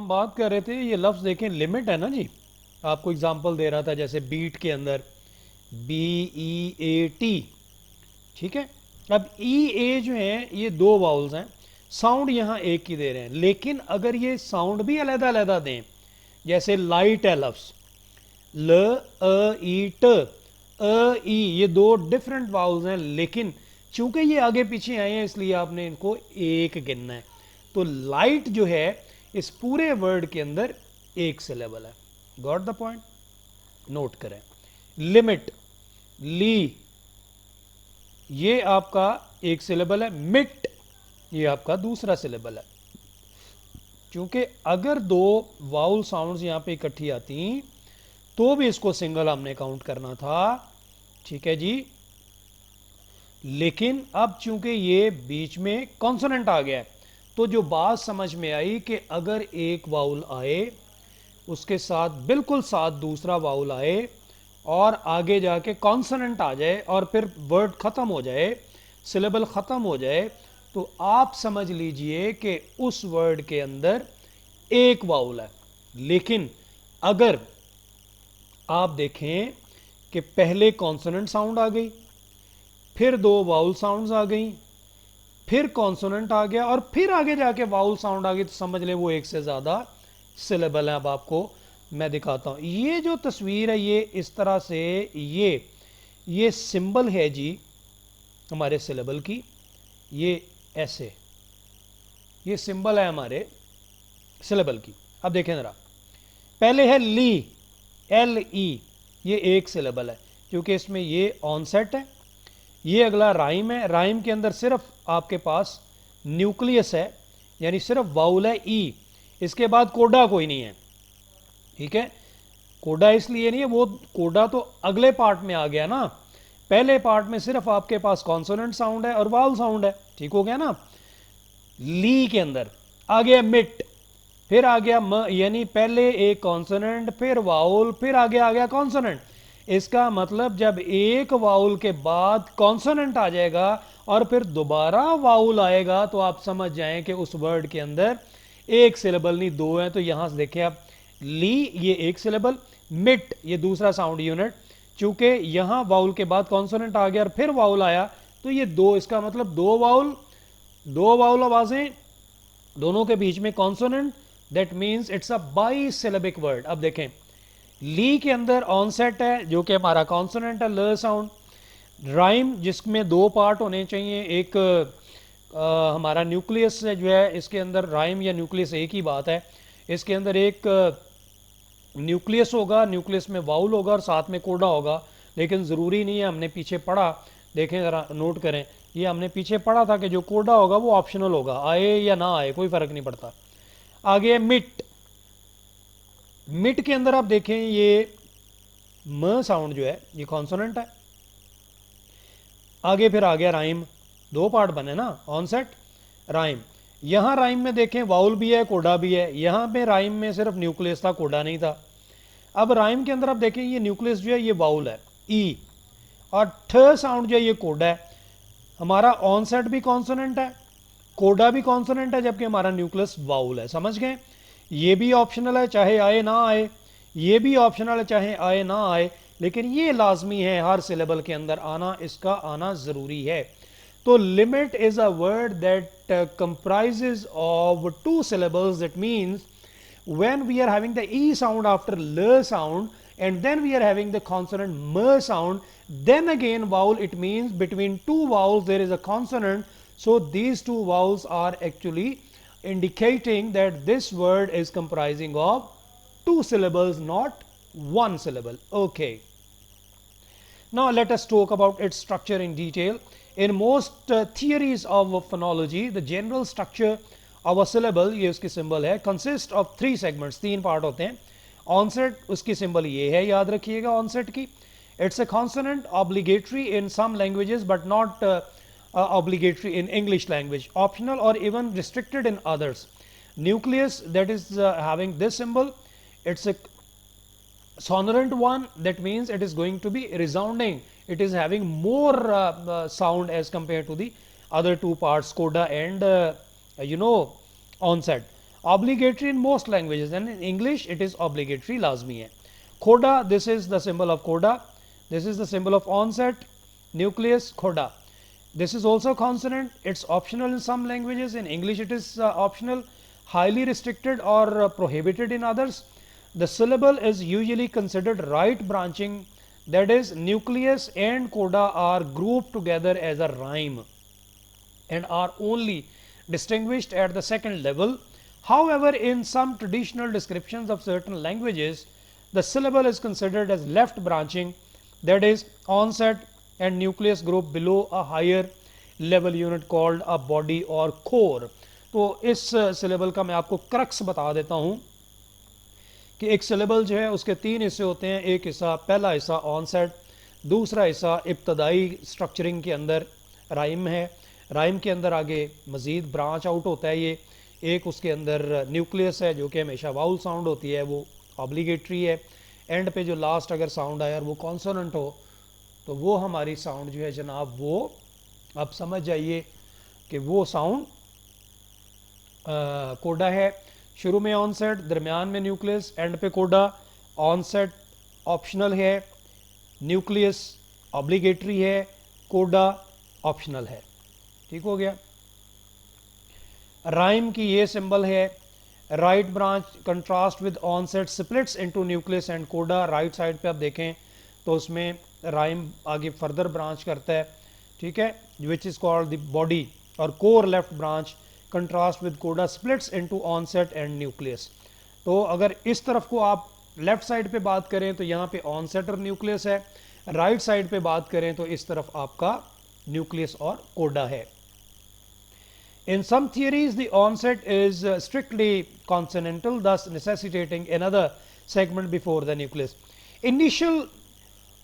हम बात कर रहे थे, ये लफ्ज़ देखें लिमिट है ना जी। आपको एग्जांपल दे रहा था जैसे बीट के अंदर BEAT, ठीक है। अब EA जो है ये दो वाउल्स हैं, साउंड यहाँ एक की दे रहे हैं, लेकिन अगर ये साउंड भी अलग अलग दें, जैसे लाइट है लफ्ज़ ल ई ट ई, ये दो डिफरेंट वाउल्स हैं, लेकिन चूंकि ये आगे पीछे आए हैं इसलिए आपने इनको एक गिनना है। तो लाइट जो है इस पूरे वर्ड के अंदर एक सिलेबल है। Got the point? नोट करें। लिमिट ली, ये आपका एक सिलेबल है। मिट, ये आपका दूसरा सिलेबल है। क्योंकि अगर दो वाउल साउंड्स यहां पे इकट्ठी आती तो भी इसको सिंगल हमने काउंट करना था, ठीक है जी। लेकिन अब चूंकि ये बीच में कॉन्सोनेंट आ गया है, तो जो बात समझ में आई कि अगर एक वाउल आए उसके साथ बिल्कुल साथ दूसरा वाउल आए और आगे जाके कॉन्सोनेंट आ जाए और फिर वर्ड खत्म हो जाए, सिलेबल खत्म हो जाए, तो आप समझ लीजिए कि उस वर्ड के अंदर एक वाउल है। लेकिन अगर आप देखें कि पहले कॉन्सोनेंट साउंड आ गई, फिर दो वाउल साउंड्स आ गई, फिर कॉन्सोनेंट आ गया और फिर आगे जाके वाउल साउंड आ गई, तो समझ ले वो एक से ज्यादा सिलेबल है। अब आपको मैं दिखाता हूं, ये जो तस्वीर है ये इस तरह से, ये सिंबल है जी हमारे सिलेबल की, ये ऐसे, ये सिंबल है हमारे सिलेबल की। अब देखें जरा, पहले है ली, LE, ये एक सिलेबल है क्योंकि इसमें ये ऑनसेट है। ये अगला राइम है, राइम के अंदर सिर्फ आपके पास न्यूक्लियस है, यानी सिर्फ वाउल है ई, इसके बाद कोडा कोई नहीं है, ठीक है। कोडा इसलिए नहीं है, वो कोडा तो अगले पार्ट में आ गया ना, पहले पार्ट में सिर्फ आपके पास कॉन्सोनेंट साउंड है और वाउल साउंड है, ठीक हो गया ना। ली के अंदर आ गया मिट, फिर आ गया म, यानी पहले एक कॉन्सोनेंट, फिर वाउल, फिर आगे आ गया कॉन्सोनेंट। इसका मतलब जब एक वाउल के बाद कॉन्सोनेंट आ जाएगा और फिर दोबारा वाउल आएगा तो आप समझ जाएं कि उस वर्ड के अंदर एक सिलेबल नहीं दो है। तो यहां से देखें आप, ली ये एक सिलेबल, मिट ये दूसरा साउंड यूनिट, चूंकि यहां वाउल के बाद कॉन्सोनेंट आ गया और फिर वाउल आया तो ये दो, इसका मतलब दो वाउल आवाजें, दोनों के बीच में consonant, that means it's a by syllabic word. अब देखें, ली के अंदर ऑनसेट है जो कि हमारा कॉन्सोनेंट है, ल साउंड। राइम जिसमें दो पार्ट होने चाहिए, एक हमारा न्यूक्लियस जो है, इसके अंदर राइम या न्यूक्लियस एक ही बात है, इसके अंदर एक न्यूक्लियस होगा, न्यूक्लियस में वाउल होगा और साथ में कोडा होगा, लेकिन ज़रूरी नहीं है, हमने पीछे पढ़ा, देखें ज़रा नोट करें, ये हमने पीछे पढ़ा था कि जो कोडा होगा वो ऑप्शनल होगा, आए या ना आए कोई फ़र्क नहीं पड़ता। आगे मिट, मिट के अंदर आप देखें ये म साउंड जो है ये कॉन्सोनेंट है। आगे फिर आ गया राइम, दो पार्ट बने ना, ऑनसेट राइम। यहां राइम में देखें वाउल भी है कोडा भी है, यहां पे राइम में सिर्फ न्यूक्लियस था, कोडा नहीं था। अब राइम के अंदर आप देखें ये न्यूक्लियस जो है ये वाउल है ई, और ठ साउंड जो है ये कोडा है। हमारा ऑनसेट भी कॉन्सोनेंट है, कोडा भी कॉन्सोनेंट है, जबकि हमारा न्यूक्लियस वाउल है। समझ गए? ये भी ऑप्शनल है चाहे आए ना आए, ये भी ऑप्शनल है चाहे आए ना आए, लेकिन ये लाजमी है हर सिलेबल के अंदर आना, इसका आना जरूरी है। तो limit is a word that comprises of two syllables. That means when we are having the e sound after l sound and then we are having the consonant m sound, then again vowel, it means between two vowels there is a consonant. So these two vowels are actually indicating that this word is comprising of two syllables, not one syllable. Okay. Now let us talk about its structure in detail. In most theories of phonology, the general structure of a syllable, ये उसकी symbol है, consist of three segments, तीन part होते हैं। Onset उसकी symbol ये है, याद रखिएगा onset की। It's a consonant, obligatory in some languages but not obligatory in English language, optional or even restricted in others. Nucleus, that is having this symbol, it's a sonorant one, that means it is going to be resounding, it is having more sound as compared to the other two parts, coda and onset. obligatory in most languages, and in English it is obligatory, लाजमी है. Coda, this is the symbol of coda, this is the symbol of onset, nucleus, coda. This is also consonant, it's optional in some languages, in English it is optional, highly restricted or prohibited in others. The syllable is usually considered right branching, that is nucleus and coda are grouped together as a rhyme and are only distinguished at the second level. However, in some traditional descriptions of certain languages, the syllable is considered as left branching, that is onset and nucleus group below a higher level unit called a body or core. तो इस syllable का मैं आपको crux बता देता हूँ कि एक syllable जो है उसके तीन हिस्से होते हैं. एक हिस्सा, पहला हिस्सा onset, दूसरा हिस्सा इब्तदाई स्ट्रक्चरिंग के अंदर राइम है, राइम के अंदर आगे मज़ीद ब्रांच आउट होता है. ये एक उसके अंदर न्यूक्लियस है जो कि हमेशा वाउल साउंड होती है, वो ऑब्लिगेटरी है. एंड पे जो लास्ट अगर साउंड आया और वो कॉन्सोनेंट हो तो वो हमारी साउंड जो है जनाब, वो आप समझ जाइए कि वो साउंड कोडा है. शुरू में ऑनसेट, दरमियान में न्यूक्लियस, एंड पे कोडा. ऑनसेट ऑप्शनल है, न्यूक्लियस ऑब्लिगेटरी है, कोडा ऑप्शनल है. ठीक हो गया. राइम की ये सिंबल है. Right branch contrast with onset splits into nucleus and coda. Right side पे आप देखें तो उसमें राइम आगे फर्दर ब्रांच करता है. ठीक है, which is called the body. और core left branch contrast with coda splits into onset and nucleus. तो अगर इस तरफ को आप लेफ्ट साइड पे बात करें तो यहाँ पे ऑनसेट और न्यूक्लियस है, राइट साइड पे बात करें तो इस तरफ आपका न्यूक्लियस और कोडा है. In some theories, the onset is strictly consonantal, thus necessitating another segment before the nucleus. Initial,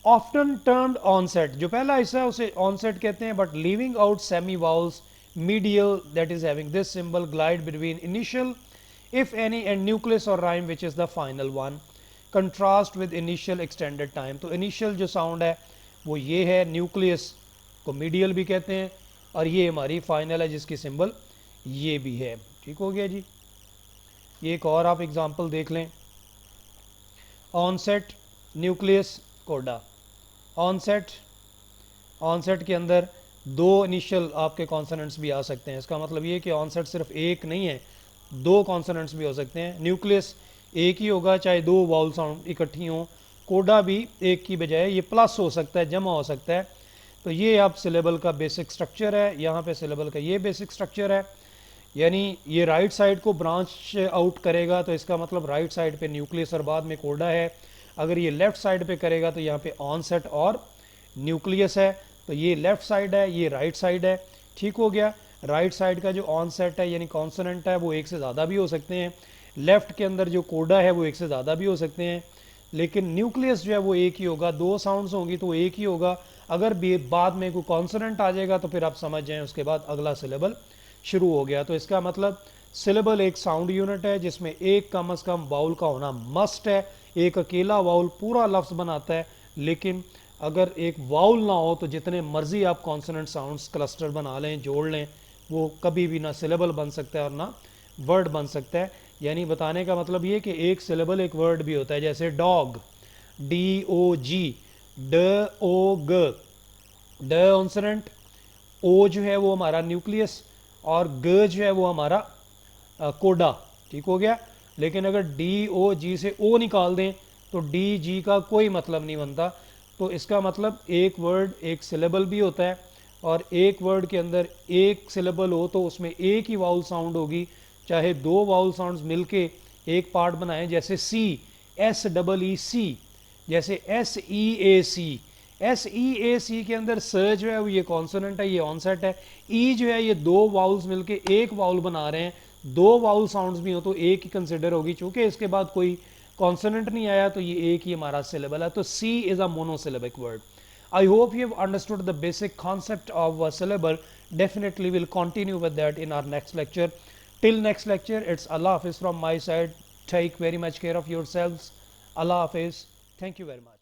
often termed onset, जो पहला हिस्सा है उसे onset कहते हैं, but leaving out semi vowels, medial, that is having this symbol, glide between initial, if any, and nucleus or rhyme, which is the final one. Contrast with initial extended time. तो initial जो sound है वो ये है, nucleus को medial भी कहते हैं, और ये हमारी फाइनल है जिसकी सिंबल ये भी है. ठीक हो गया जी. ये एक और आप एग्जांपल देख लें. ऑनसेट, न्यूक्लियस, कोडा. ऑनसेट, ऑनसेट के अंदर दो इनिशियल आपके कॉन्सोनेंट्स भी आ सकते हैं. इसका मतलब ये कि ऑनसेट सिर्फ एक नहीं है, दो कॉन्सोनेंट्स भी हो सकते हैं. न्यूक्लियस एक ही होगा चाहे दो वाउल साउंड इकट्ठी हों. कोडा भी एक की बजाय ये प्लस हो सकता है, जमा हो सकता है. तो ये आप सिलेबल का बेसिक स्ट्रक्चर है. यहाँ पे सिलेबल का ये बेसिक स्ट्रक्चर है, यानी ये राइट साइड को ब्रांच आउट करेगा तो इसका मतलब राइट साइड पे न्यूक्लियस और बाद में कोडा है. अगर ये लेफ़्ट साइड पे करेगा तो यहाँ पे ऑनसेट और न्यूक्लियस है. तो ये लेफ़्ट साइड है, ये राइट साइड है. ठीक हो गया. राइट साइड का जो ऑनसेट है यानी कॉन्सोनेंट है वो एक से ज़्यादा भी हो सकते हैं. लेफ़्ट के अंदर जो कोडा है वो एक से ज़्यादा भी हो सकते हैं, लेकिन न्यूक्लियस जो है वो एक ही होगा. दो साउंड्स होंगी तो एक ही होगा. अगर बाद में कोई कॉन्सोनेंट आ जाएगा तो फिर आप समझ जाएं उसके बाद अगला सिलेबल शुरू हो गया. तो इसका मतलब सिलेबल एक साउंड यूनिट है जिसमें एक कम से कम वाउल का होना मस्ट है. एक अकेला वाउल पूरा लफ्ज़ बनाता है, लेकिन अगर एक वाउल ना हो तो जितने मर्जी आप कॉन्सोनेंट साउंड्स क्लस्टर बना लें, जोड़ लें, वो कभी भी ना सिलेबल बन सकता है और ना वर्ड बन सकता है. यानी बताने का मतलब ये कि एक सिलेबल एक वर्ड भी होता है. जैसे डॉग, DOG, ड ओ ग, ड कॉन्सोनेंट, ओ जो है वो हमारा न्यूक्लियस और ग जो है वो हमारा कोडा. ठीक हो गया. लेकिन अगर DOG से ओ निकाल दें तो DG का कोई मतलब नहीं बनता. तो इसका मतलब एक वर्ड एक सिलेबल भी होता है, और एक वर्ड के अंदर एक सिलेबल हो तो उसमें एक ही वाउल साउंड होगी, चाहे दो वाउल साउंड्स मिलके एक पार्ट बनाएं. जैसे सी, SEEC, जैसे SEAC, SEAC के अंदर स जो है वो ये कॉन्सोनेंट है, ये ऑनसेट है. ई जो है ये दो वाउल्स मिलके एक वाउल बना रहे हैं. दो वाउल साउंड्स भी हो तो एक ही कंसिडर होगी. चूंकि इसके बाद कोई कॉन्सोनेंट नहीं आया तो ये एक ही हमारा सिलेबल है. तो see is a monosyllabic word. I hope you have understood the basic concept of a syllable. Definitely will continue with that in our next lecture. Till next lecture, it's Allah Hafiz from my side. Take very much care of yourselves. Allah Hafiz. Thank you very much.